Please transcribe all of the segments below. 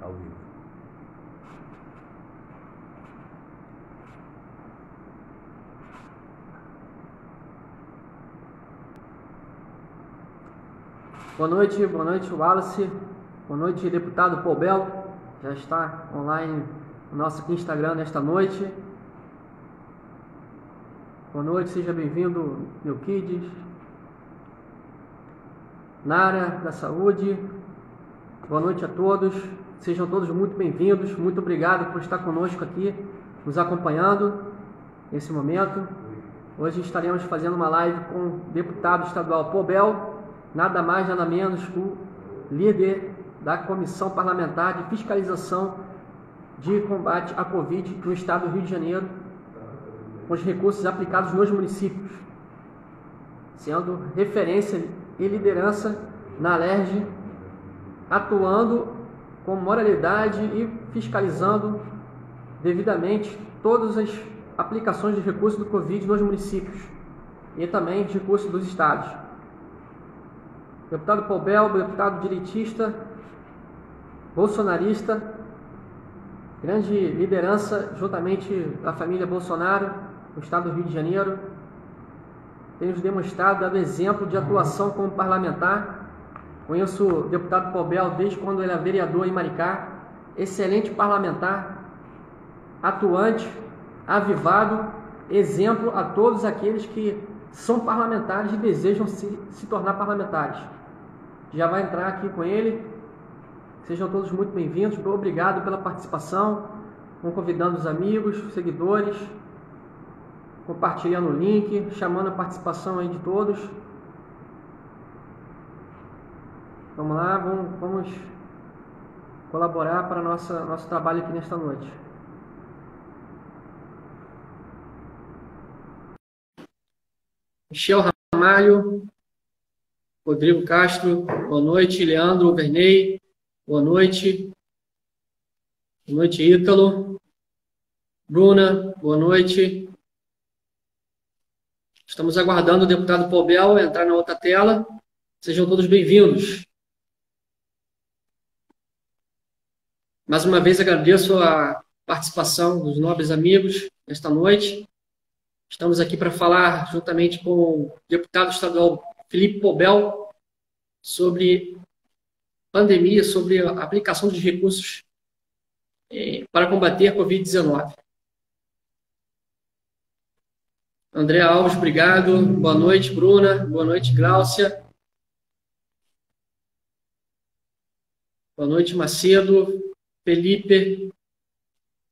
ao vivo. Boa noite, Wallace. Boa noite, deputado Paul Belo. Já está online no nosso Instagram nesta noite. Boa noite, seja bem-vindo, Melquides. Nara, da Saúde. Boa noite a todos. Sejam todos muito bem-vindos. Muito obrigado por estar conosco aqui, nos acompanhando nesse momento. Hoje estaremos fazendo uma live com o deputado estadual Paul Belo, nada mais, nada menos que o líder da Comissão Parlamentar de Fiscalização de Combate à Covid no Estado do Rio de Janeiro, com os recursos aplicados nos municípios, sendo referência e liderança na Alerj, atuando com moralidade e fiscalizando devidamente todas as aplicações de recursos do Covid nos municípios e também de recursos dos estados. Deputado Paul Belo, deputado direitista, bolsonarista, grande liderança juntamente da família Bolsonaro no estado do Rio de Janeiro, tem nos demonstrado, dado exemplo de atuação como parlamentar. Conheço o deputado Paul Belo desde quando ele era vereador em Maricá, excelente parlamentar, atuante, avivado, exemplo a todos aqueles que são parlamentares e desejam se tornar parlamentares. Já vai entrar aqui com ele. Sejam todos muito bem-vindos. Obrigado pela participação. Vão convidando os amigos, os seguidores, compartilhando o link, chamando a participação aí de todos. Vamos lá, vamos colaborar para nosso trabalho aqui nesta noite. Michel Ramalho, Rodrigo Castro, boa noite. Leandro Verney, boa noite. Boa noite, Ítalo. Bruna, boa noite. Estamos aguardando o deputado Paul Belo entrar na outra tela. Sejam todos bem-vindos. Mais uma vez agradeço a participação dos nobres amigos nesta noite. Estamos aqui para falar, juntamente com o deputado estadual Felipe Paul Belo, sobre pandemia, sobre a aplicação dos recursos para combater a Covid-19. André Alves, obrigado. Boa noite, Bruna. Boa noite, Gláucia. Boa noite, Macedo, Felipe,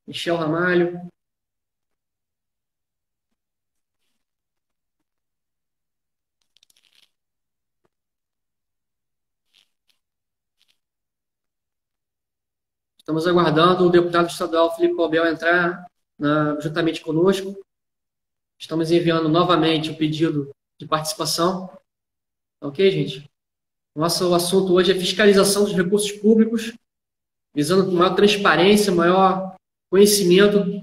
Michel Ramalho. Estamos aguardando o deputado estadual Felipe Paul Belo entrar juntamente conosco. Estamos enviando novamente o pedido de participação. Ok, gente? Nosso assunto hoje é fiscalização dos recursos públicos, visando maior transparência, maior conhecimento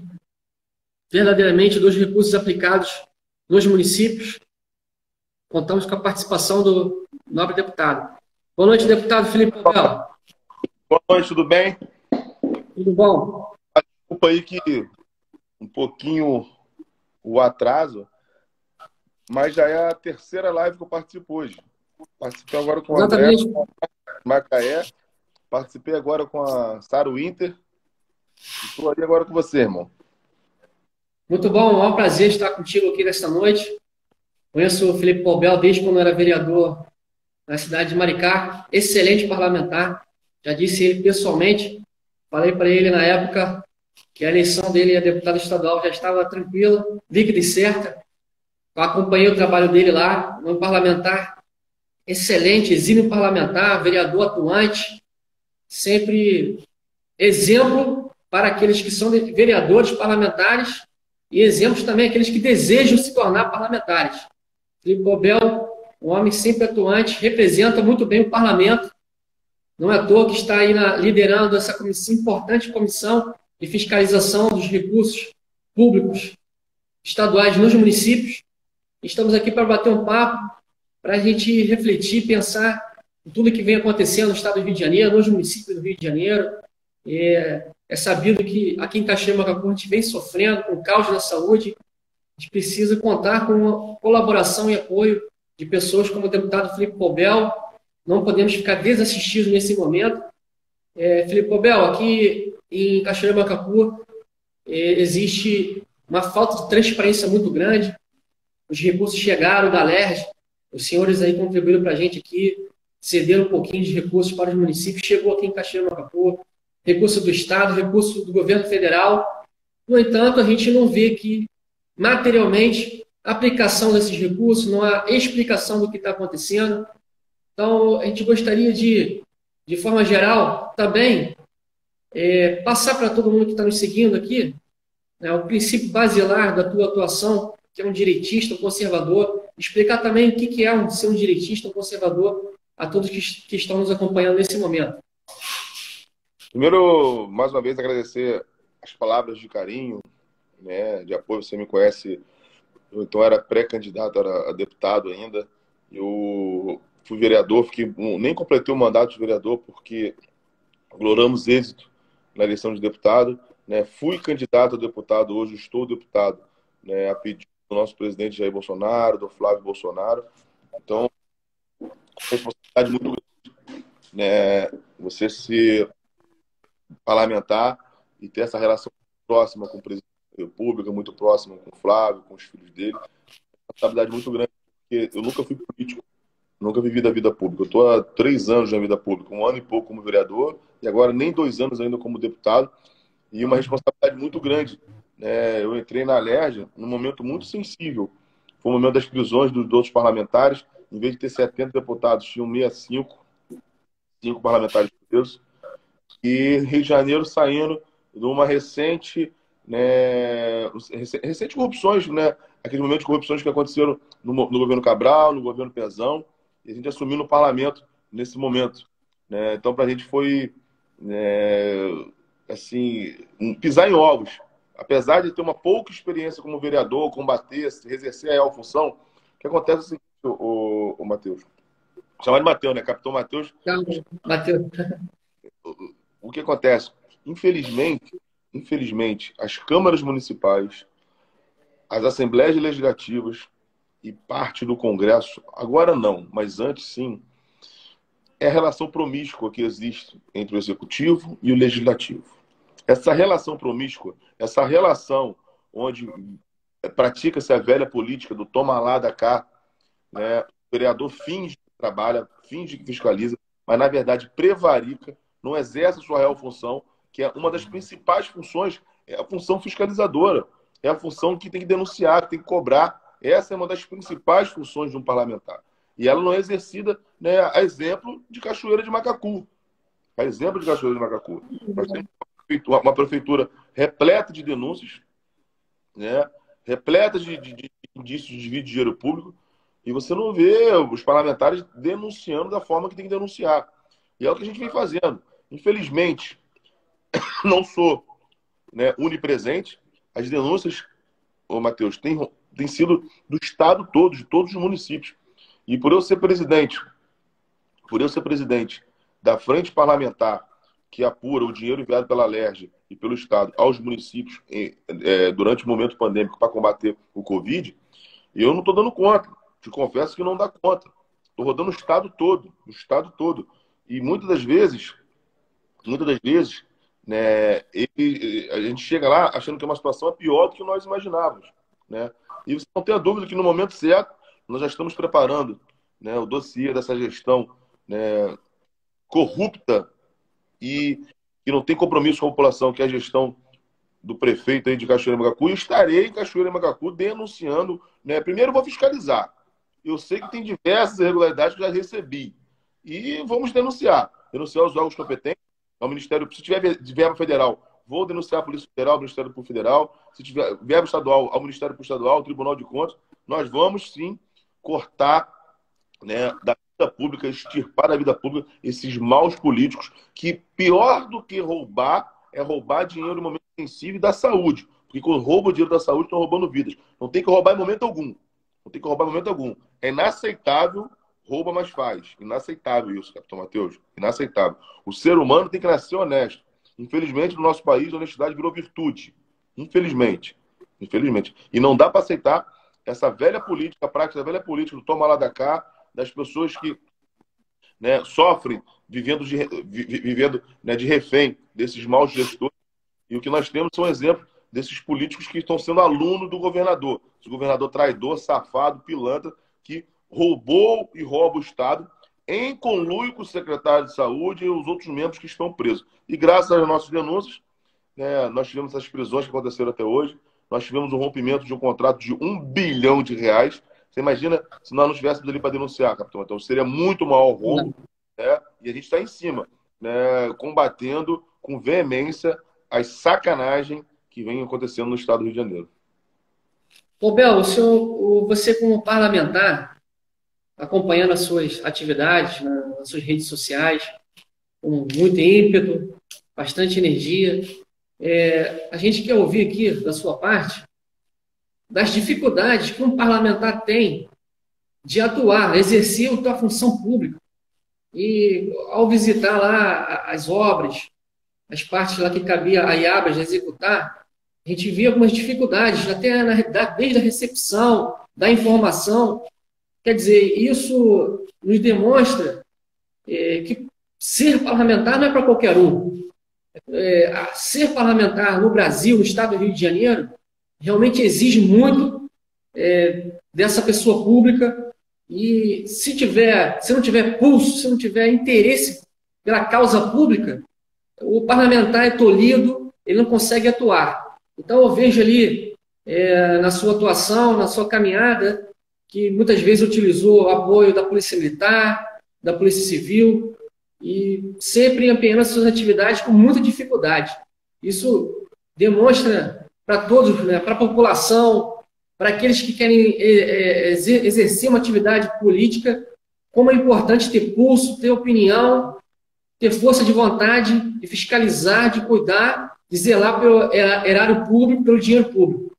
verdadeiramente dos recursos aplicados nos municípios. Contamos com a participação do nobre deputado. Boa noite, deputado Felipe Paul Belo. Boa noite, tudo bem? Tudo bom? Desculpa aí que um pouquinho o atraso, mas já é a terceira live que eu participo hoje. Participei agora com o André Macaé, participei agora com a Sara Winter, e estou aí agora com você, irmão. Muito bom, é um prazer estar contigo aqui nesta noite. Conheço o Felipe Paul Belo desde quando era vereador na cidade de Maricá, excelente parlamentar, já disse ele pessoalmente, falei para ele na época que a eleição dele a deputado estadual já estava tranquila, líquida e certa. Eu acompanhei o trabalho dele lá, um parlamentar excelente, exímio parlamentar, vereador atuante, sempre exemplo para aqueles que são vereadores parlamentares e exemplos também aqueles que desejam se tornar parlamentares. Felipe Paul Belo, um homem sempre atuante, representa muito bem o parlamento. Não é à toa que está aí liderando essa importante comissão de fiscalização dos recursos públicos estaduais nos municípios. Estamos aqui para bater um papo, para a gente refletir, pensar em tudo que vem acontecendo no estado do Rio de Janeiro, nos municípios do Rio de Janeiro, É sabido que aqui em Caxias do Macacu a gente vem sofrendo com o caos da saúde. A gente precisa contar com a colaboração e apoio de pessoas como o deputado Felipe Pobel. Não podemos ficar desassistidos nesse momento. Felipe Pobel, aqui em Cachoeira do Macacu existe uma falta de transparência muito grande. Os recursos chegaram da LERJ, os senhores aí contribuíram para a gente aqui, cederam um pouquinho de recursos para os municípios, chegou aqui em Cachoeira do Macacu, recurso do Estado, recurso do governo federal. No entanto, a gente não vê que, materialmente, a aplicação desses recursos, não há explicação do que está acontecendo. Então, a gente gostaria de forma geral, também passar para todo mundo que está nos seguindo aqui, né, o princípio basilar da tua atuação, que é um direitista, um conservador, explicar também o que é ser um direitista, um conservador, a todos que estão nos acompanhando nesse momento. Primeiro, mais uma vez, agradecer as palavras de carinho, né, de apoio. Você me conhece, eu então era pré-candidato, era a deputado ainda. Eu fui vereador, nem completei o mandato de vereador porque logramos êxito na eleição de deputado, né? Fui candidato a deputado, hoje estou deputado, né, a pedido do nosso presidente Jair Bolsonaro, do Flávio Bolsonaro. Então, responsabilidade muito grande, né, você se parlamentar e ter essa relação próxima com o presidente da República, muito próxima com o Flávio, com os filhos dele. Uma responsabilidade muito grande, porque eu nunca fui político, nunca vivi da vida pública. Eu estou há 3 anos na vida pública, 1 ano e pouco como vereador, e agora nem 2 anos ainda como deputado, e uma responsabilidade muito grande. Eu entrei na LERJ num momento muito sensível. Foi o momento das prisões dos outros parlamentares. Em vez de ter 70 deputados, tinham 65, 5 parlamentares presos. E Rio de Janeiro saindo de uma recente corrupções, né? Aqueles momentos de corrupções que aconteceram no governo Cabral, no governo Pezão, e a gente assumiu no parlamento nesse momento, né? Então, para a gente foi assim, pisar em ovos. Apesar de ter uma pouca experiência como vereador, combater, exercer a real função, o que acontece é o seguinte, o Matheus. Chamar de Matheus, né? Capitão Matheus. Matheus. O que acontece? Infelizmente, as câmaras municipais, as assembleias legislativas e parte do Congresso, agora não, mas antes sim, é a relação promíscua que existe entre o executivo e o legislativo. Essa relação promíscua, essa relação onde pratica-se a velha política do toma lá da cá, né? O vereador finge que trabalha, finge que fiscaliza, mas na verdade prevarica, não exerce a sua real função, que é uma das principais funções, é a função fiscalizadora. É a função que tem que denunciar, que tem que cobrar. Essa é uma das principais funções de um parlamentar. E ela não é exercida, né, a exemplo de Cachoeira de Macacu. A exemplo de Cachoeira de Macacu. Nós temos uma prefeitura repleta de denúncias, né, repleta de indícios de desvio de dinheiro público, e você não vê os parlamentares denunciando da forma que tem que denunciar. E é o que a gente vem fazendo. Infelizmente, não sou, né, onipresente. As denúncias, Matheus, têm sido do Estado todo, de todos os municípios. E por eu ser presidente da frente parlamentar que apura o dinheiro enviado pela LERJ e pelo Estado aos municípios durante o momento pandêmico para combater o Covid, eu não estou dando conta. Te confesso que não dá conta. Estou rodando o Estado todo. E muitas das vezes, né, a gente chega lá achando que uma situação é pior do que nós imaginávamos, né? E você não tem a dúvida que no momento certo nós já estamos preparando, né, o dossiê dessa gestão, né, corrupta e que não tem compromisso com a população, que é a gestão do prefeito aí de Cachoeira de Macacu. E estarei em Cachoeira de Macacu denunciando, né? Primeiro vou fiscalizar. Eu sei que tem diversas irregularidades que eu já recebi. E vamos denunciar os órgãos competentes, ao Ministério, se tiver verba federal, vou denunciar a Polícia Federal, ao Ministério Público Federal, se tiver verba estadual, ao Ministério Público Estadual, ao Tribunal de Contas, nós vamos sim cortar, né, da vida pública, extirpar da vida pública esses maus políticos que, pior do que roubar, é roubar dinheiro no momento sensível da saúde. Porque quando roubam o dinheiro da saúde, estão roubando vidas. Não tem que roubar em momento algum. É inaceitável. Rouba, mas faz. Inaceitável isso, Capitão Matheus. Inaceitável. O ser humano tem que nascer honesto. Infelizmente, no nosso país, a honestidade virou virtude. Infelizmente. Infelizmente. E não dá para aceitar essa velha política, a prática da velha política do toma lá da cá, das pessoas que, né, sofrem vivendo, né, de refém desses maus gestores. E o que nós temos são exemplos desses políticos que estão sendo alunos do governador. Esse governador traidor, safado, pilantra, que roubou e rouba o Estado em conluio com o secretário de Saúde e os outros membros que estão presos. E graças às nossas denúncias, né, nós tivemos essas prisões que aconteceram até hoje, nós tivemos um rompimento de um contrato de R$ 1 bilhão. Você imagina se nós não estivéssemos ali para denunciar, capitão? Então seria muito maior o rombo, né? E a gente está em cima, né, combatendo com veemência as sacanagens que vem acontecendo no estado do Rio de Janeiro. Ô, Bel, você como parlamentar, acompanhando as suas atividades nas suas redes sociais, com muito ímpeto, bastante energia, a gente quer ouvir aqui, da sua parte, das dificuldades que um parlamentar tem de atuar, exercer a sua função pública. E ao visitar lá as obras, as partes lá que cabia a IABRAS executar, a gente via algumas dificuldades, até na realidade, desde a recepção, da informação. Quer dizer, isso nos demonstra que ser parlamentar não é para qualquer um. Ser parlamentar no Brasil, no estado do Rio de Janeiro, realmente exige muito dessa pessoa pública. E se não tiver pulso, se não tiver interesse pela causa pública, o parlamentar é tolhido, ele não consegue atuar. Então, eu vejo ali, na sua atuação, na sua caminhada, que muitas vezes utilizou o apoio da Polícia Militar, da Polícia Civil, e sempre empenhando as suas atividades com muita dificuldade. Isso demonstra para todos, né, para a população, para aqueles que querem exercer uma atividade política, como é importante ter pulso, ter opinião, ter força de vontade, de fiscalizar, de cuidar, de zelar pelo erário público, pelo dinheiro público.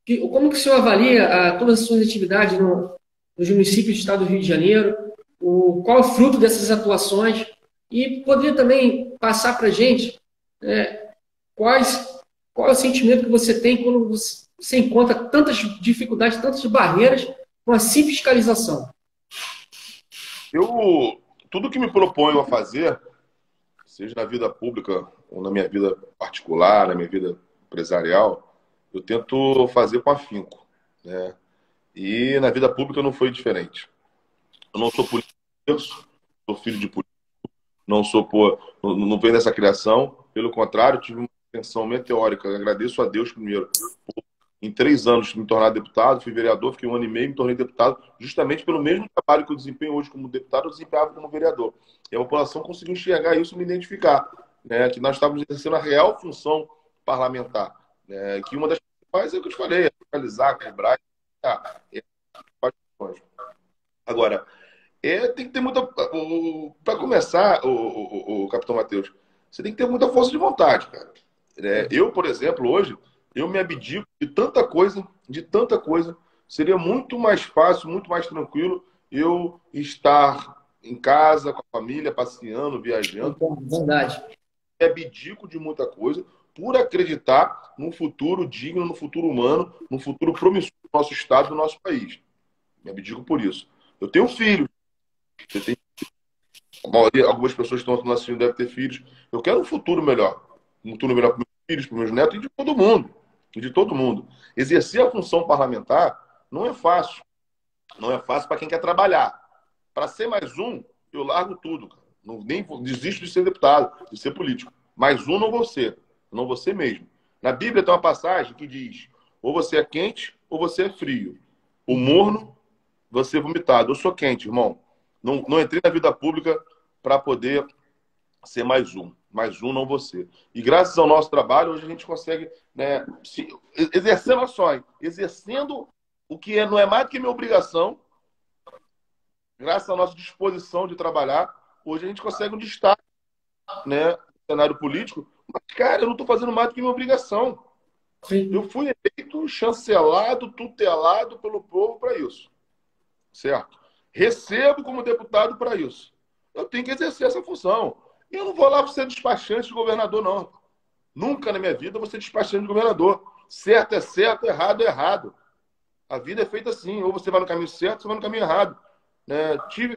Como que o senhor avalia todas as suas atividades nos municípios do estado do Rio de Janeiro? Qual é o fruto dessas atuações? E poderia também passar para a gente qual é o sentimento que você tem quando você encontra tantas dificuldades, tantas barreiras com a simples fiscalização? Tudo que me proponho a fazer, seja na vida pública ou na minha vida particular, na minha vida empresarial, eu tento fazer com afinco, né? E na vida pública não foi diferente. Eu não sou político, sou filho de político, não venho dessa criação, pelo contrário, tive uma ascensão meteórica. Eu agradeço a Deus primeiro por, em 3 anos, me tornar deputado, fui vereador, fiquei 1 ano e meio, me tornei deputado, justamente pelo mesmo trabalho que eu desempenho hoje como deputado, eu desempenhava como vereador. E a população conseguiu enxergar isso e me identificar, né, que nós estávamos exercendo a real função parlamentar, né, que uma das principais é o que eu te falei, fiscalizar, cobrar, agora, tem que ter muita... Para começar, o Capitão Matheus, você tem que ter muita força de vontade, cara. Eu, por exemplo, hoje, eu me abdico de tanta coisa. Seria muito mais fácil, muito mais tranquilo eu estar em casa, com a família, passeando, viajando. Verdade. Me abdico de muita coisa por acreditar num futuro digno, no futuro humano, num futuro promissor do nosso estado, do nosso país. Me abdico por isso. Eu tenho filhos. Algumas pessoas que estão assistindo devem ter filhos. Eu quero um futuro melhor. Um futuro melhor para meus filhos, para meus netos e de todo mundo. E de todo mundo. Exercer a função parlamentar não é fácil. Não é fácil para quem quer trabalhar. Para ser mais um, eu largo tudo. Nem desisto de ser deputado, de ser político. Mais um não vou ser. Não vou ser mesmo. Na Bíblia tem uma passagem que diz: ou você é quente ou você é frio. O morno, você é vomitado. Eu sou quente, irmão. Não entrei na vida pública para poder ser mais um. Mais um, não você. E graças ao nosso trabalho, hoje a gente consegue, né, exercendo só, exercendo o que não é mais do que minha obrigação, graças à nossa disposição de trabalhar, hoje a gente consegue um destaque, né, no cenário político. Mas, cara, eu não estou fazendo mais do que minha obrigação. Sim. Eu fui eleito, chancelado, tutelado pelo povo para isso. Certo? Recebo como deputado para isso. Eu tenho que exercer essa função. Eu não vou lá para ser despachante de governador, não. Nunca na minha vida eu vou ser despachante de governador. Certo é certo, errado é errado. A vida é feita assim. Ou você vai no caminho certo, ou você vai no caminho errado. Né? Tive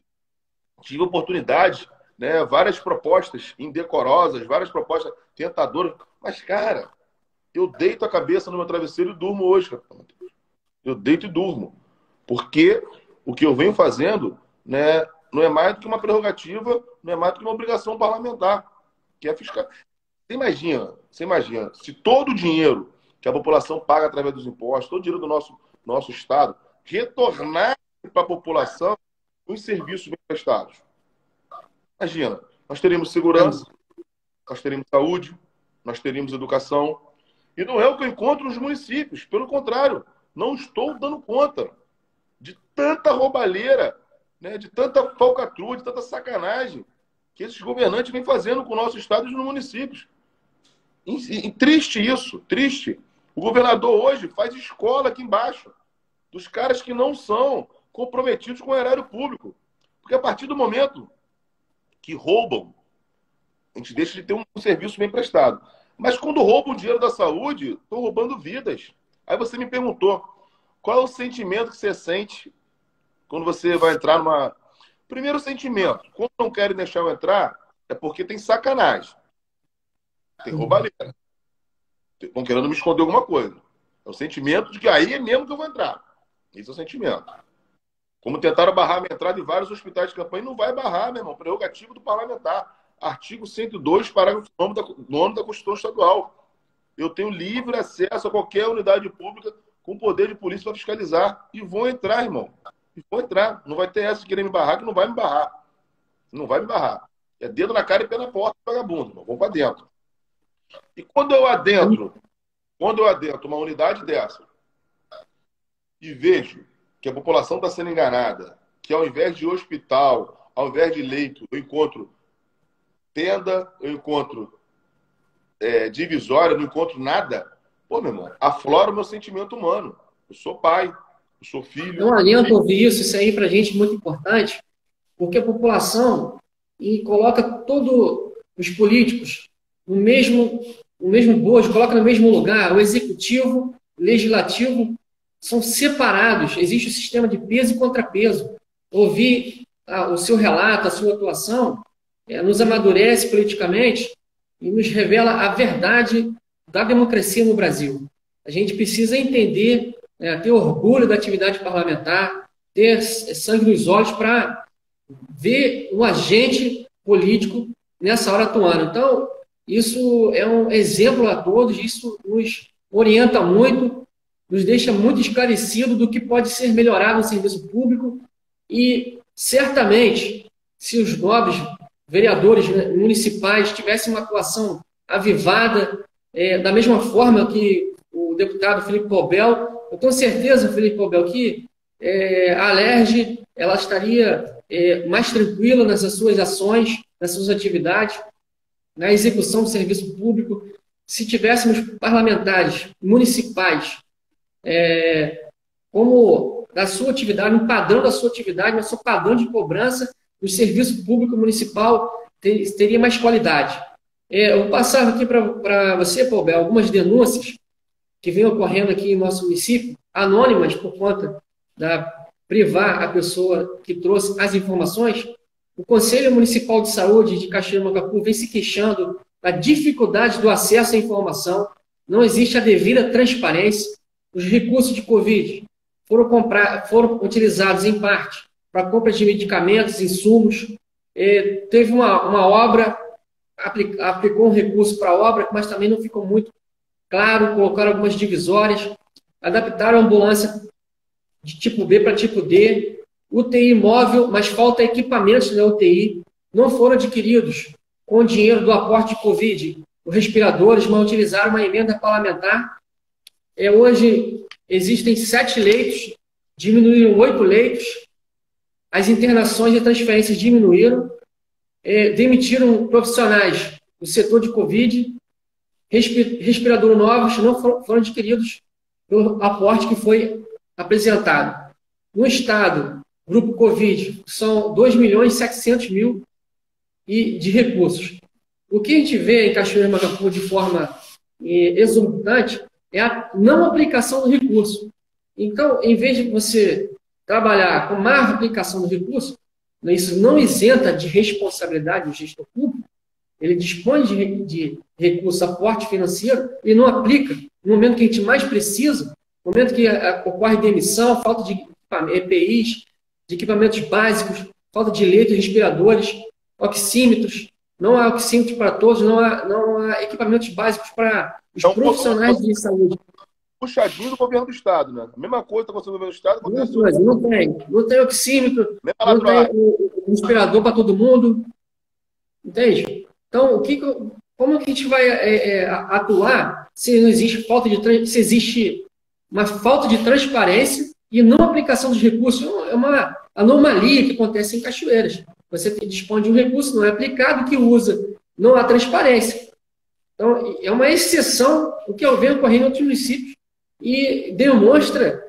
oportunidade, né? Várias propostas indecorosas, várias propostas tentadoras. Mas, cara, eu deito a cabeça no meu travesseiro e durmo hoje, cara. Eu deito e durmo. Porque o que eu venho fazendo, né, não é mais do que uma prerrogativa, não é mais do que uma obrigação parlamentar, que é fiscal. Você imagina, se todo o dinheiro que a população paga através dos impostos, todo o dinheiro do nosso Estado, retornar para a população os serviços bem prestados. Imagina, nós teríamos segurança, nós teríamos saúde, nós teríamos educação. E não é o que eu encontro nos municípios. Pelo contrário, não estou dando conta de tanta roubalheira, né, de tanta falcatrua, de tanta sacanagem que esses governantes vêm fazendo com o nosso Estado e nos municípios. E triste isso, triste. O governador hoje faz escola aqui embaixo dos caras que não são comprometidos com o erário público. Porque a partir do momento que roubam, a gente deixa de ter um serviço bem prestado. Mas quando roubam o dinheiro da saúde, estão roubando vidas. Aí você me perguntou, qual é o sentimento que você sente quando você vai entrar numa... Primeiro sentimento, quando não querem deixar eu entrar, é porque tem sacanagem. Tem roubalheira. Estão querendo me esconder alguma coisa. É o sentimento de que aí é mesmo que eu vou entrar. Esse é o sentimento. Como tentaram barrar a minha entrada em vários hospitais de campanha, não vai barrar, meu irmão. Prerrogativo do parlamentar. Artigo 102, parágrafo 9 da Constituição Estadual. Eu tenho livre acesso a qualquer unidade pública com poder de polícia para fiscalizar. E vou entrar, irmão. E vou entrar. Não vai ter essa de querer me barrar, que não vai me barrar. Não vai me barrar. É dedo na cara e pé na porta, vagabundo. Irmão. Vamos para dentro. E quando eu adentro uma unidade dessa e vejo que a população está sendo enganada, que ao invés de hospital, ao invés de leito, eu encontro tenda, eu encontro divisória, eu não encontro nada, pô, meu irmão, aflora o meu sentimento humano. Eu sou pai, eu sou filho. Não aliento ouvir isso aí para a gente é muito importante, porque a população coloca todos os políticos no mesmo bojo, coloca no mesmo lugar. O executivo, o legislativo são separados. Existe o sistema de peso e contrapeso. Ouvir o seu relato, a sua atuação, nos amadurece politicamente e nos revela a verdade da democracia no Brasil. A gente precisa entender, ter orgulho da atividade parlamentar, ter sangue nos olhos para ver um agente político nessa hora atuando. Então, isso é um exemplo a todos, isso nos orienta muito, nos deixa muito esclarecido do que pode ser melhorado no serviço público e, certamente, se os nobres vereadores municipais tivessem uma atuação avivada, da mesma forma que o deputado Felipe Pombel, eu tenho certeza, Felipe Pombel, que a Alerj ela estaria mais tranquila nas suas ações, nas suas atividades, na execução do serviço público, se tivéssemos parlamentares municipais como da sua atividade, um padrão da sua atividade, mas seu padrão de cobrança do serviço público municipal teria mais qualidade. Eu vou passar aqui para você, Pombel, algumas denúncias que vêm ocorrendo aqui em nosso município, anônimas por conta da privar a pessoa que trouxe as informações. O Conselho Municipal de Saúde de Caxias-do-Macapu vem se queixando da dificuldade do acesso à informação, não existe a devida transparência, os recursos de Covid foram utilizados em parte para compra de medicamentos, insumos, teve uma obra, aplicou um recurso para a obra, mas também não ficou muito claro, colocaram algumas divisórias, adaptaram a ambulância de tipo B para tipo D, UTI móvel, mas falta equipamentos na UTI, não foram adquiridos com o dinheiro do aporte de Covid, os respiradores, mas utilizaram uma emenda parlamentar. Hoje existem 7 leitos, diminuíram 8 leitos, as internações e transferências diminuíram, demitiram profissionais do setor de Covid, respiradores novos não foram adquiridos pelo aporte que foi apresentado. No Estado, grupo Covid, são 2.700.000 de recursos. o que a gente vê em Cachoeira e Macacu de forma exorbitante é a não aplicação do recurso. Então, em vez de você trabalhar com má aplicação do recurso, isso não isenta de responsabilidade do gestor público, ele dispõe de recurso, aporte financeiro, e não aplica no momento que a gente mais precisa, no momento que ocorre demissão, falta de EPIs, de equipamentos básicos, falta de leitos, respiradores, oxímetros, não há oxímetros para todos, não há equipamentos básicos para os profissionais de saúde. Puxadinho do governo do Estado, né? A mesma coisa está acontecendo no governo do Estado. Não tem oxímetro, não tem o respirador para todo mundo. Entende? Então, como que a gente vai atuar se não existe se existe uma falta de transparência e não aplicação dos recursos? É uma anomalia que acontece em Cachoeiras. Você dispõe de um recurso, não é aplicado, que usa, não há transparência. Então, é uma exceção o que eu venho ocorrendo em outros municípios e demonstra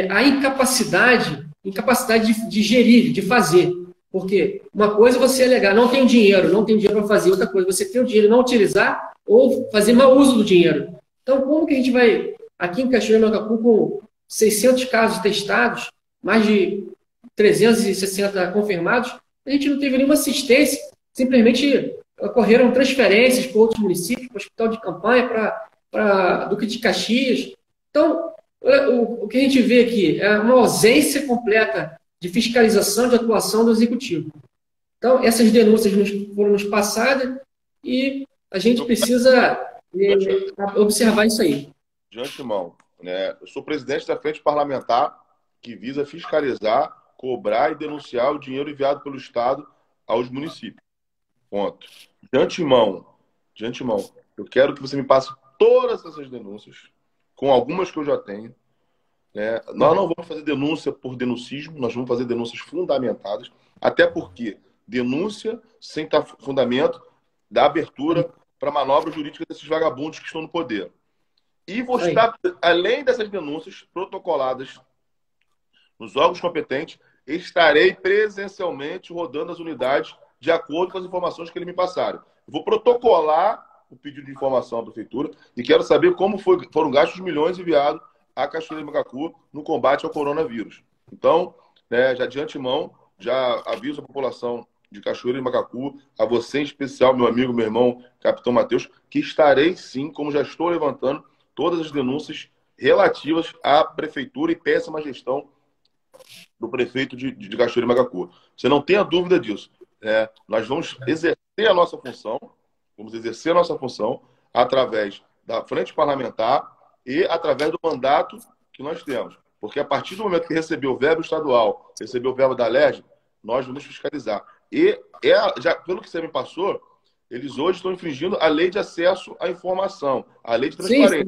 a incapacidade de gerir, de fazer. Porque uma coisa é você alegar, não tenho dinheiro para fazer. Outra coisa, você tem o dinheiro e não utilizar ou fazer mau uso do dinheiro. Então, como que a gente vai, aqui em Cachoeira e Macacu, com 600 casos testados, mais de 360 confirmados, a gente não teve nenhuma assistência, simplesmente ocorreram transferências para outros municípios, para o hospital de campanha, para Duque de Caxias. Então, o que a gente vê aqui é uma ausência completa de fiscalização, de atuação do Executivo. Então, essas denúncias foram nos passadas e a gente precisa observar isso aí. De antemão, né? Eu sou presidente da Frente Parlamentar que visa fiscalizar, cobrar e denunciar o dinheiro enviado pelo Estado aos municípios. Ponto. De antemão, eu quero que você me passe todas essas denúncias, com algumas que eu já tenho. Nós não vamos fazer denúncia por denuncismo, nós vamos fazer denúncias fundamentadas, até porque denúncia sem fundamento dá abertura para manobra jurídica desses vagabundos que estão no poder. E vou estar, além dessas denúncias protocoladas nos órgãos competentes, estarei presencialmente rodando as unidades de acordo com as informações que eles me passaram. Vou protocolar o pedido de informação à prefeitura e quero saber como foram gastos os milhões enviados a Cachoeira e Macacu no combate ao coronavírus. Então, já de antemão, já aviso a população de Cachoeira e Macacu, a você em especial, meu amigo, meu irmão, Capitão Matheus, que estarei sim, como já estou levantando, todas as denúncias relativas à prefeitura e péssima gestão do prefeito de Cachoeira e Macacu. Você não tenha dúvida disso. Nós vamos exercer a nossa função, através da frente parlamentar e através do mandato que nós temos. Porque a partir do momento que recebeu o verbo estadual, recebeu o verbo da LERJ, nós vamos fiscalizar. E, já pelo que você me passou, eles hoje estão infringindo a lei de acesso à informação, a lei de transparência,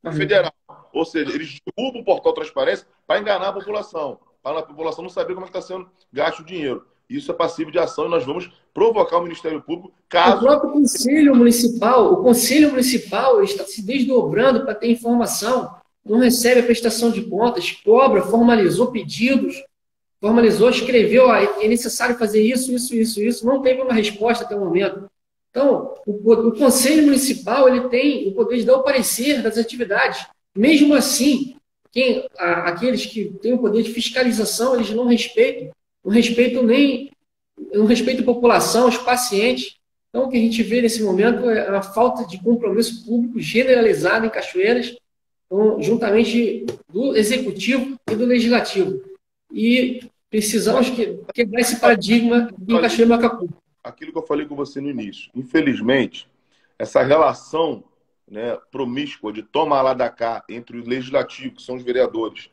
a federal. Ou seja, eles derrubam o portal Transparência para enganar a população, para a população não saber como é que está sendo gasto o dinheiro. Isso é passível de ação e nós vamos provocar o Ministério Público caso... O próprio Conselho Municipal está se desdobrando para ter informação, não recebe a prestação de contas, cobra, formalizou pedidos, escreveu, é necessário fazer isso, não teve uma resposta até o momento. Então, o Conselho Municipal ele tem o poder de dar o parecer das atividades. Mesmo assim, aqueles que têm o poder de fiscalização, eles não respeitam a população, os pacientes. Então, o que a gente vê nesse momento é uma falta de compromisso público generalizado em Cachoeiras, juntamente do Executivo e do Legislativo. E precisamos quebrar esse paradigma em Cachoeira e Macacu. Aquilo que eu falei com você no início. Infelizmente, essa relação promíscua de toma lá da cá entre o Legislativo, que são os vereadores,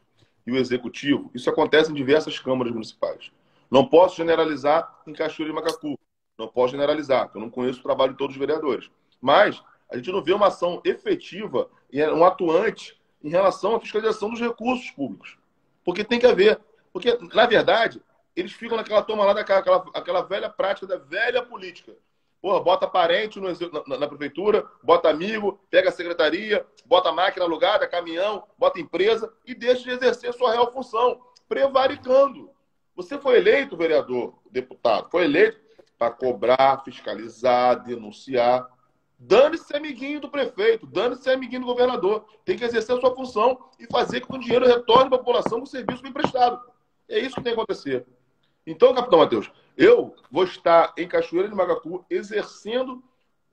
e o Executivo, isso acontece em diversas câmaras municipais. Não posso generalizar em Cachoeira e Macacu. Não posso generalizar, porque eu não conheço o trabalho de todos os vereadores. Mas a gente não vê uma ação efetiva e um atuante em relação à fiscalização dos recursos públicos. Porque tem que haver. Porque, na verdade, eles ficam naquela toma lá da cá, aquela velha prática da velha política. Porra, bota parente na prefeitura, bota amigo, pega a secretaria, bota máquina alugada, caminhão, bota empresa e deixa de exercer sua real função, prevaricando. Você foi eleito, vereador, deputado, foi eleito para cobrar, fiscalizar, denunciar. Dane-se amiguinho do prefeito, dane-se amiguinho do governador. Tem que exercer a sua função e fazer com que o dinheiro retorne para a população com o serviço bem prestado. É isso que tem que acontecer. Então, capitão Matheus, eu vou estar em Cachoeira de Macacu exercendo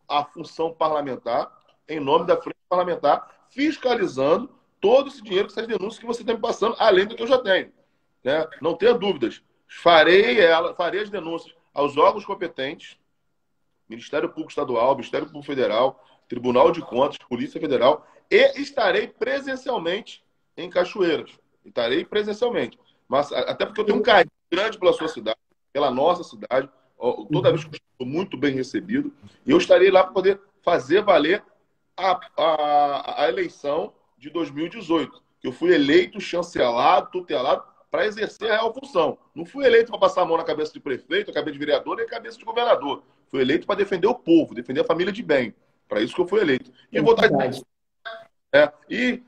a função parlamentar, em nome da frente parlamentar, fiscalizando todo esse dinheiro, essas denúncias que você está me passando, além do que eu já tenho. Né? Não tenha dúvidas. Farei as denúncias aos órgãos competentes, Ministério Público Estadual, Ministério Público Federal, Tribunal de Contas, Polícia Federal, e estarei presencialmente em Cachoeiras. Estarei presencialmente. Mas, até porque eu tenho um carinho grande pela sua cidade, pela nossa cidade. Toda vez que eu estou muito bem recebido. E eu estarei lá para poder fazer valer a eleição de 2018. Eu fui eleito, chancelado, tutelado, para exercer a real função. Não fui eleito para passar a mão na cabeça de prefeito, a cabeça de vereador e a cabeça de governador. Fui eleito para defender o povo, defender a família de bem. Para isso que eu fui eleito. E vou e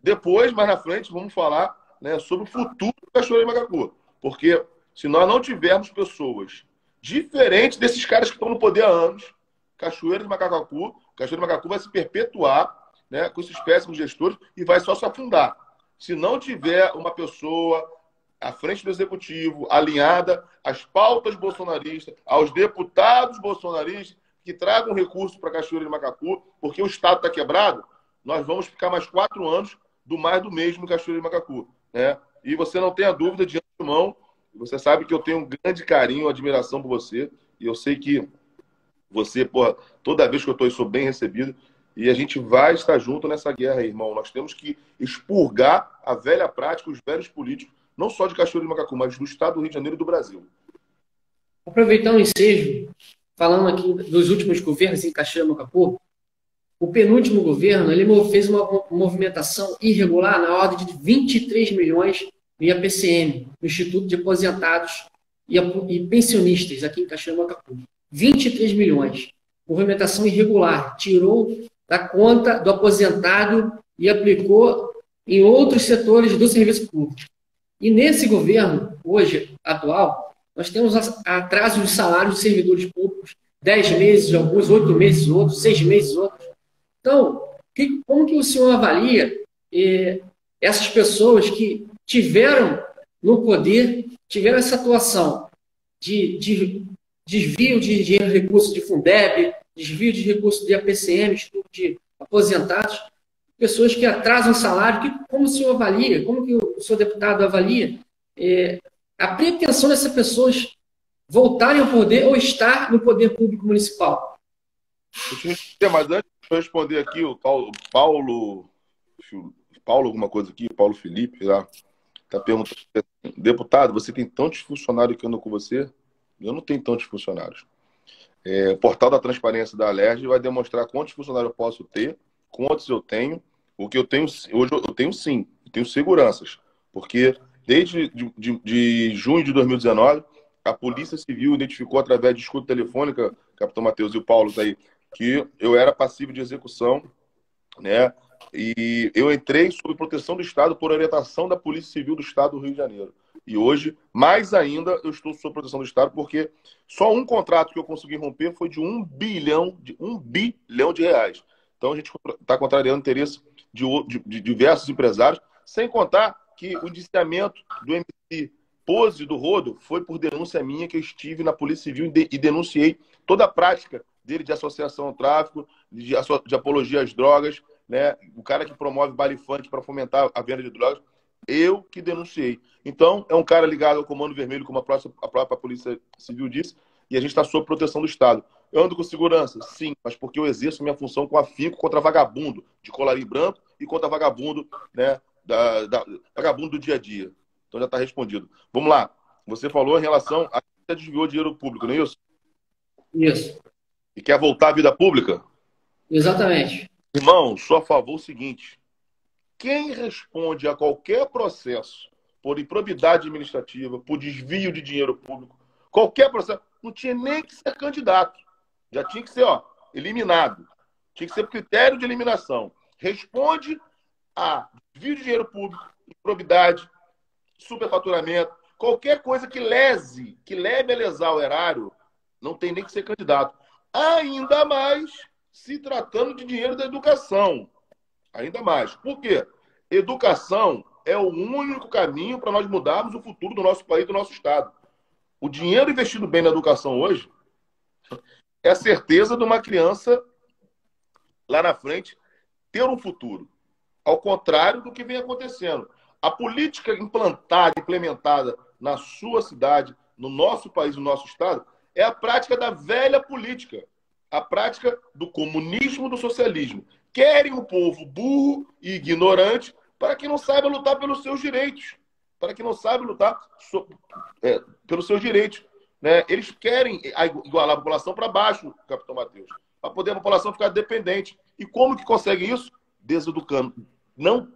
depois, mais na frente, vamos falar, né, sobre o futuro do Cachoeira de Macacu. Porque se nós não tivermos pessoas diferentes desses caras que estão no poder há anos, Cachoeira de Macacu vai se perpetuar, né, com esses péssimos gestores e vai só se afundar. Se não tiver uma pessoa à frente do executivo, alinhada às pautas bolsonaristas, aos deputados bolsonaristas, que tragam recursos para Cachoeira de Macacu, porque o Estado está quebrado, nós vamos ficar mais 4 anos do mais do mesmo em Cachoeira de Macacu. Né? E você não tenha dúvida, de antemão, você sabe que eu tenho um grande carinho, admiração por você, e eu sei que você, porra, toda vez que eu estou aí, sou bem recebido, e a gente vai estar junto nessa guerra aí, irmão. Nós temos que expurgar a velha prática, os velhos políticos, não só de Cachoeira de Macacu, mas do estado do Rio de Janeiro e do Brasil. Aproveitando o ensejo, falando aqui dos últimos governos em Cachoeira de Macacu, o penúltimo governo ele fez uma movimentação irregular na ordem de 23 milhões no IAPCM, no Instituto de Aposentados e Pensionistas, aqui em Cachoeira de Macacu. 23 milhões. Movimentação irregular. Tirou da conta do aposentado e aplicou em outros setores do serviço público. E nesse governo, hoje, atual, nós temos atraso de salários dos servidores públicos, 10 meses, alguns 8 meses, outros 6 meses, outros. Então, como que o senhor avalia essas pessoas que tiveram no poder, tiveram essa atuação de desvio de recursos de Fundeb, desvio de recursos de APCM, Instituto de Aposentados, pessoas que atrasam o salário, como o senhor avalia, como que o senhor deputado avalia a pretensão dessas pessoas voltarem ao poder ou estar no poder público municipal? Mas antes de eu responder aqui, o Paulo alguma coisa aqui, Paulo Felipe, está perguntando, deputado, você tem tantos funcionários que andam com você? Eu não tenho tantos funcionários. O portal da transparência da Alerj vai demonstrar quantos funcionários eu posso ter, quantos eu tenho. O que eu tenho hoje, eu tenho sim, eu tenho seguranças. Porque desde de junho de 2019, a Polícia Civil identificou através de escuta telefônica, capitão Matheus e o Paulo tá aí, que eu era passivo de execução, né? E eu entrei sob proteção do Estado por orientação da Polícia Civil do Estado do Rio de Janeiro. E hoje, mais ainda, eu estou sob proteção do Estado, porque só um contrato que eu consegui romper foi de $1 bilhão de reais. Então, a gente está contrariando o interesse de diversos empresários, sem contar que o indiciamento do MC Pose do Rodo foi por denúncia minha, que eu estive na Polícia Civil e denunciei toda a prática dele de associação ao tráfico, de apologia às drogas, né? O cara que promove baile funk para fomentar a venda de drogas. Eu que denunciei. Então, é um cara ligado ao Comando Vermelho, como a própria Polícia Civil disse, e a gente está sob proteção do Estado. Eu ando com segurança? Sim, mas porque eu exerço minha função com afinco contra vagabundo de colarinho branco e contra vagabundo, né, vagabundo do dia a dia. Então já está respondido. Vamos lá. Você falou em relação a quem desviou dinheiro público, não é isso? Isso. E quer voltar à vida pública? Exatamente. Irmão, só a favor o seguinte. Quem responde a qualquer processo por improbidade administrativa, por desvio de dinheiro público, qualquer processo, não tinha nem que ser candidato. Já tinha que ser eliminado. Tinha que ser por critério de eliminação. Responde a desvio de dinheiro público, improbidade, superfaturamento, qualquer coisa que leve a lesar o erário, Não tem nem que ser candidato. Ainda mais se tratando de dinheiro da educação. Ainda mais. Por quê? Educação é o único caminho para nós mudarmos o futuro do nosso país, do nosso Estado. O dinheiro investido bem na educação hoje é a certeza de uma criança lá na frente ter um futuro. Ao contrário do que vem acontecendo. A política implantada, implementada na sua cidade, no nosso país, no nosso Estado, é a prática da velha política. A prática do comunismo, do socialismo. Querem um povo burro e ignorante para que não saiba lutar pelos seus direitos. Para que não saiba lutar pelos seus direitos. Né? Eles querem igualar a população para baixo, capitão Matheus, para poder a população ficar dependente. E como que consegue isso? Deseducando. Não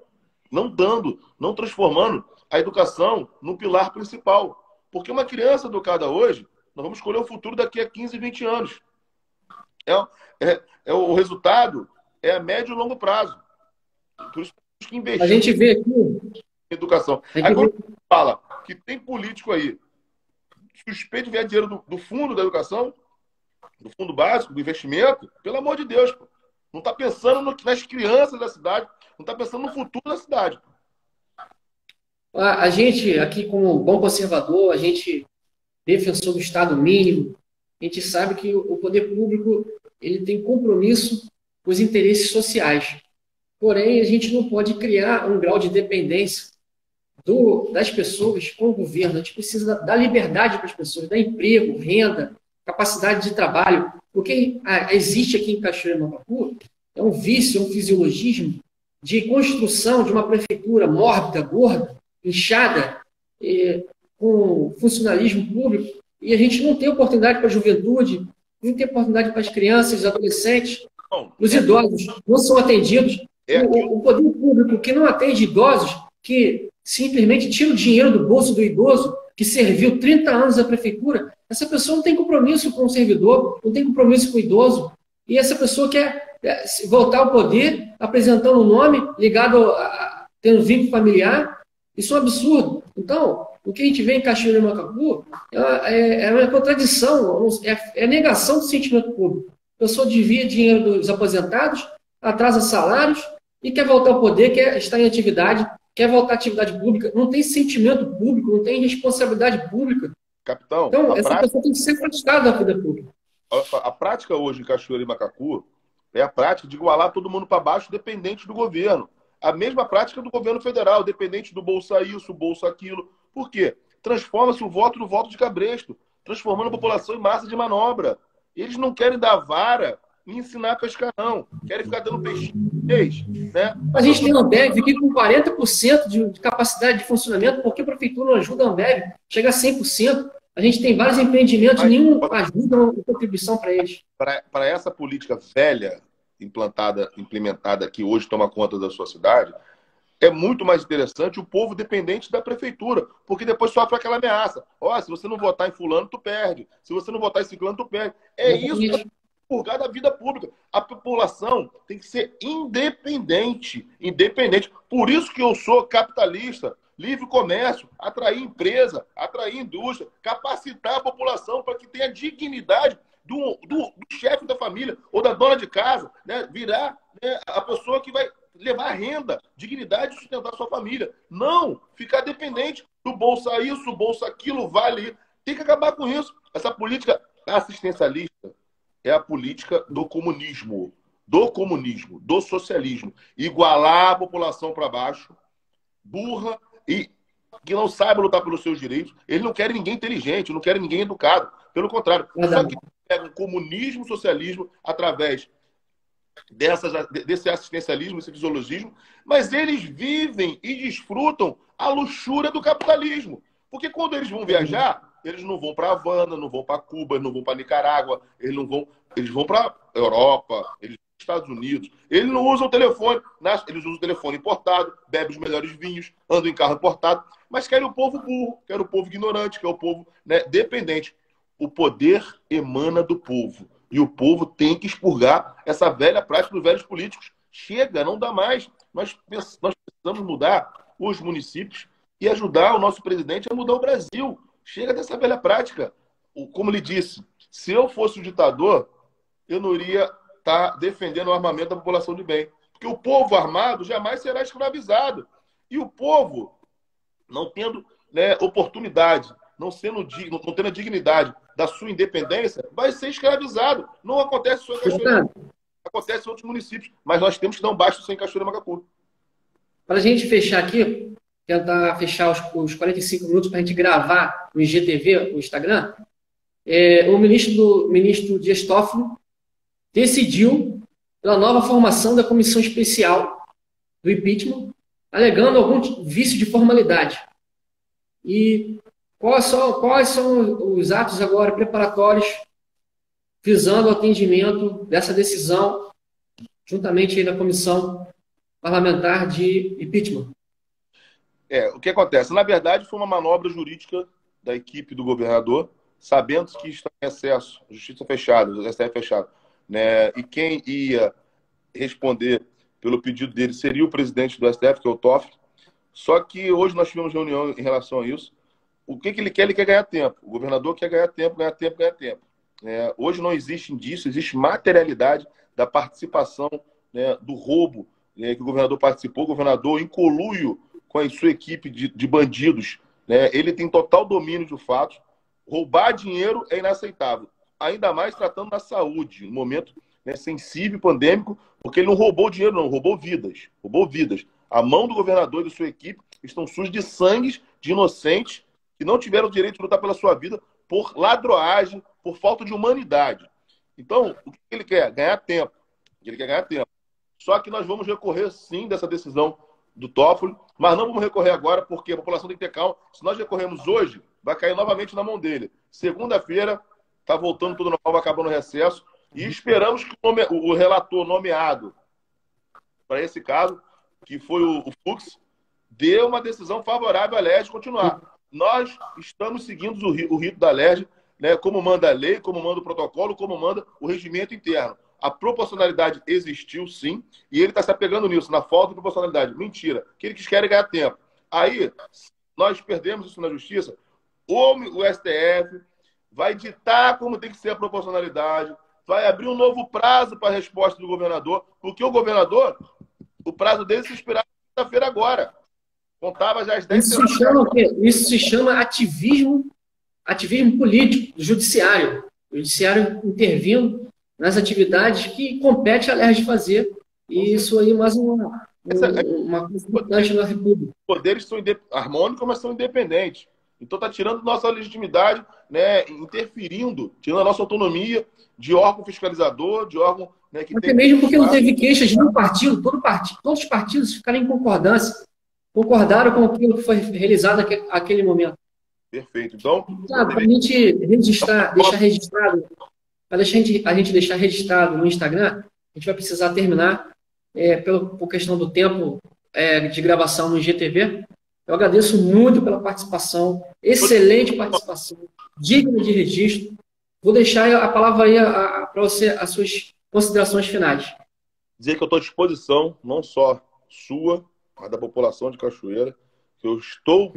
dando, não transformando a educação no pilar principal. Porque uma criança educada hoje, nós vamos escolher o futuro daqui a 15, 20 anos. O resultado é a médio e longo prazo. Por isso que investir A gente vê aqui... em educação. Aí quando fala que tem político aí suspeito de ganhar dinheiro do fundo da educação, do fundo básico, do investimento, pelo amor de Deus, pô. Não está pensando nas crianças da cidade, não está pensando no futuro da cidade. A gente, aqui como bom conservador, a gente, defensor do Estado mínimo, a gente sabe que o poder público ele tem compromisso com os interesses sociais. Porém, a gente não pode criar um grau de dependência das pessoas com o governo. A gente precisa dar liberdade para as pessoas, dar emprego, renda, capacidade de trabalho. O que existe aqui em Cachoeira do Macacu é um vício, é um fisiologismo de construção de uma prefeitura mórbida, gorda, inchada, com funcionalismo público, e a gente não tem oportunidade para a juventude, não tem oportunidade para as crianças, os adolescentes, os idosos não são atendidos. O poder público que não atende idosos, que simplesmente tira o dinheiro do bolso do idoso, que serviu 30 anos à prefeitura, essa pessoa não tem compromisso com o servidor, não tem compromisso com o idoso, e essa pessoa quer voltar ao poder apresentando um nome ligado a tendo vínculo familiar. Isso é um absurdo. Então, o que a gente vê em Cachoeira do Macacu é uma contradição, é a negação do sentimento público. A pessoa desvia dinheiro dos aposentados, atrasa salários e quer voltar ao poder, quer estar em atividade, quer voltar à atividade pública. Não tem sentimento público, não tem responsabilidade pública. Capitão, então, essa pessoa tem que ser afastada da vida pública. A prática hoje em Cachoeira e Macacu é a prática de igualar todo mundo para baixo, dependente do governo. A mesma prática do governo federal, dependente do bolsa isso, bolsa aquilo. Por quê? Transforma-se o voto no voto de cabresto, transformando a população em massa de manobra. Eles não querem dar vara e ensinar a pescar, não. Querem ficar dando peixinho. Né? A gente tem a Ambev aqui com 40% de capacidade de funcionamento, porque a prefeitura não ajuda a Ambev, chega a 100%. A gente tem vários empreendimentos, nenhum ajuda ou contribuição para eles. Para essa política velha, implementada, que hoje toma conta da sua cidade, é muito mais interessante o povo dependente da prefeitura, porque depois sofre aquela ameaça. Se você não votar em fulano, tu perde. Se você não votar em ciclano, tu perde. Isso que é purgar da vida pública. A população tem que ser independente. Por isso que eu sou capitalista, livre comércio, atrair empresa, atrair indústria, capacitar a população para que tenha dignidade do chefe da família ou da dona de casa, né? Virar, né, a pessoa que vai levar renda, dignidade de sustentar a sua família. Não ficar dependente do bolsa isso, bolsa aquilo, vale. Tem que acabar com isso. Essa política assistencialista é a política do comunismo, do socialismo. Igualar a população para baixo, burra e que não saiba lutar pelos seus direitos. Eles não querem ninguém inteligente, não querem ninguém educado. Pelo contrário, só que pegam comunismo, socialismo através desse assistencialismo, desse fisiologismo, mas eles vivem e desfrutam a luxúria do capitalismo. Porque quando eles vão viajar, eles não vão para Havana, não vão para Cuba, não vão para Nicarágua, eles vão para Europa, eles vão para Estados Unidos. Eles não usam telefone, eles usam telefone importado, bebem os melhores vinhos, andam em carro importado, mas querem o povo burro, querem o povo ignorante, querem o povo, né, dependente. O poder emana do povo. E o povo tem que expurgar essa velha prática dos velhos políticos. Chega, não dá mais. Nós precisamos mudar os municípios e ajudar o nosso presidente a mudar o Brasil. Chega dessa velha prática. Como ele disse, Se eu fosse o ditador, eu não iria estar defendendo o armamento da população de bem. Porque o povo armado jamais será escravizado. E o povo, não tendo, né, oportunidade, não tendo a dignidade da sua independência, vai ser escravizado. Não acontece só em Cachoeira, acontece em outros municípios. Mas nós temos que dar um baixo sem Cachoeira Macacu. Para a gente fechar aqui, tentar fechar os 45 minutos para a gente gravar no IGTV, o Instagram, o ministro Dias Toffoli decidiu pela nova formação da comissão especial do impeachment, alegando algum vício de formalidade. E quais são os atos agora preparatórios visando o atendimento dessa decisão, juntamente aí da comissão parlamentar de impeachment? O que acontece? Na verdade, foi uma manobra jurídica da equipe do governador, sabendo que está em recesso, justiça fechada, o STF fechado, né? E quem ia responder pelo pedido dele seria o presidente do STF, que é o Toffoli. Só que hoje nós tivemos reunião em relação a isso. O que ele quer? Ele quer ganhar tempo. O governador quer ganhar tempo, ganhar tempo, ganhar tempo. Hoje não existe indício, existe materialidade da participação, né, do roubo, que o governador participou. O governador, em conluio com a sua equipe de bandidos, né, ele tem total domínio do fato. Roubar dinheiro é inaceitável, ainda mais tratando da saúde, um momento, né, sensível, pandêmico, porque ele não roubou dinheiro, não, roubou vidas. Roubou vidas. A mão do governador e de sua equipe estão sujas de sangue de inocentes que não tiveram o direito de lutar pela sua vida por ladroagem, por falta de humanidade. Então, o que ele quer? Ganhar tempo. Ele quer ganhar tempo. Só que nós vamos recorrer, sim, dessa decisão do Toffoli, mas não vamos recorrer agora, porque a população tem que ter calma. Se nós recorrermos hoje, vai cair novamente na mão dele. Segunda-feira, está voltando tudo normal, vai acabando o recesso, e esperamos que o relator nomeado para esse caso, que foi o Fux, dê uma decisão favorável à LERJ continuar. Nós estamos seguindo o rito da LERJ, né, como manda a lei, como manda o protocolo, como manda o regimento interno. A proporcionalidade existiu, sim, e ele está se apegando nisso, na falta de proporcionalidade. Mentira, que eles querem ganhar tempo. Aí, nós perdemos isso na justiça, o STF vai ditar como tem que ser a proporcionalidade, vai abrir um novo prazo para a resposta do governador, porque o governador, o prazo dele se expirava quinta-feira agora. Contava já às 10 semanas. Isso se chama ativismo político do judiciário. O judiciário intervindo nas atividades que compete a LERJ fazer. E isso aí mais uma coisa importante na República. Os poderes são harmônicos, mas são independentes. Então está tirando nossa legitimidade, né, interferindo, tirando a nossa autonomia de órgão fiscalizador, de órgão, né, que até mesmo porque não teve queixas de nenhum partido, todos os partidos ficaram em concordância, concordaram com aquilo que foi realizado naquele momento. Perfeito. Então, para a gente registrar, deixar registrado, para a gente deixar registrado no Instagram, a gente vai precisar terminar, por questão do tempo de gravação no IGTV. Eu agradeço muito pela participação, excelente participação, digna de registro. Vou deixar a palavra aí para você, as suas considerações finais. Dizer que eu estou à disposição, não só sua, mas da população de Cachoeira, que eu estou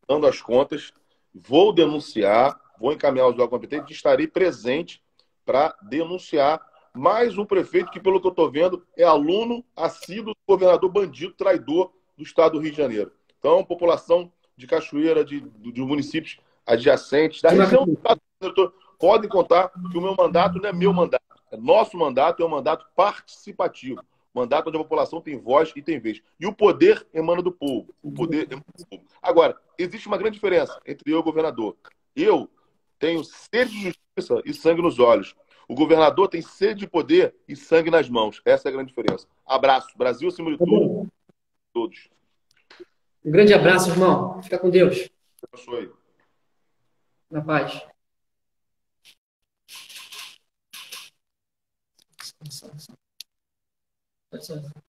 dando as contas, vou denunciar, vou encaminhar os órgãos competentes e estarei presente para denunciar mais um prefeito que, pelo que eu estou vendo, é aluno assíduo do governador bandido, traidor do estado do Rio de Janeiro. Então, população de Cachoeira, de municípios adjacentes, da região do estado do Rio de Janeiro, podem contar que o meu mandato não é meu mandato. Nosso mandato é um mandato participativo. Mandato onde a população tem voz e tem vez. E o poder emana do povo. O poder emana do povo. Agora, existe uma grande diferença entre eu e o governador. Eu tenho sede de justiça e sangue nos olhos. O governador tem sede de poder e sangue nas mãos. Essa é a grande diferença. Abraço. Brasil acima de tudo. Todos. Um grande abraço, irmão. Fica com Deus. Abençoe. Na paz.